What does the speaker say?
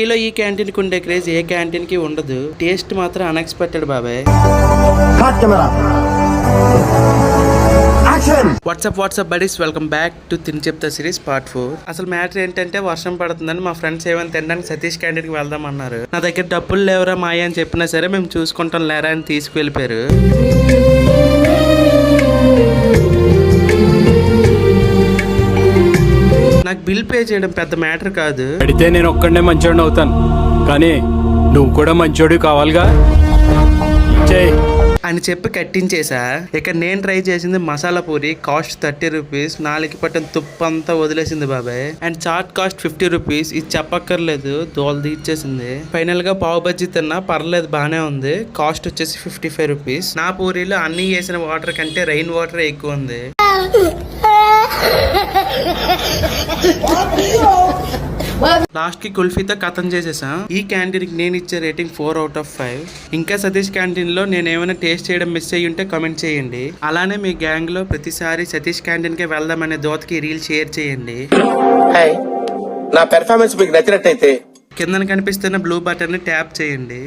సిటీలో ఈ క్యాంటీన్ కి ఉండే క్రేజ్ ఏ క్యాంటీన్ కి ఉండదు. టేస్ట్ మాత్రం అన్ఎక్స్పెక్టెడ్ బాబాయ్. WhatsApp buddies, welcome back to తిని చెప్తా సిరీస్ పార్ట్ 4. అసలు మ్యాటర్ ఏంటంటే వర్షం పడుతుందని మా ఫ్రెండ్స్ ఏమైనా తినడానికి సతీష్ క్యాంటీన్ కి వెళ్దాం అన్నారు. నా దగ్గర డబ్బులు లేవరా మాయ అని చెప్పినా సరే మేము చూసుకుంటాం లేరా అని తీసుకువెళ్ళిపోయారు. నాకు బిల్ పే చేయడం పెద్ద మ్యాటర్ కాదు. అడితే నేను ఒక్కడనే మంచోడిని అవుతాను, కానీ నువ్వు కూడా మంచోడు కావాలిగా అని చెప్పి కట్టించేసా. ఇక నేను ట్రై చేసింది మసాలా పూరి. Cost 30 rupees. 4 పట్టిన తుప్పు అంతా వదిలేసింది బాబాయ్. And chat cost 50 rupees. ఇది చెప్పక్కర్లేదు, దోలు తీర్చేసింది. ఫైనల్ గా పావు బజ్జీ తిన్నా, పర్లేదు బానే ఉంది. కాస్ట్ వచ్చేసి 55 రూపీస్. నా పూరీలో అన్ని వేసిన వాటర్ కంటే రెయిన్ వాటర్ ఎక్కువ ఉంది. లాస్ట్ కి కుల్ఫీతో కథం చేసేసా. ఈ క్యాంటీన్ కి నేను ఇచ్చే రేటింగ్ 4 out of 5. ఇంకా సతీష్ క్యాంటీన్ లో నేను ఏమైనా టేస్ట్ చేయడం మిస్ అయ్యి ఉంటే కామెంట్ చేయండి. అలానే మీ గ్యాంగ్ లో ప్రతిసారి సతీష్ క్యాంటీన్ కి వెళ్దామనే దోతకి రీల్ షేర్ చేయండి. నా పెర్ఫార్మెన్స్ మీకు నచ్చినట్టయితే కింద కనిపిస్తున్న బ్లూ బటన్ ని ట్యాప్ చేయండి.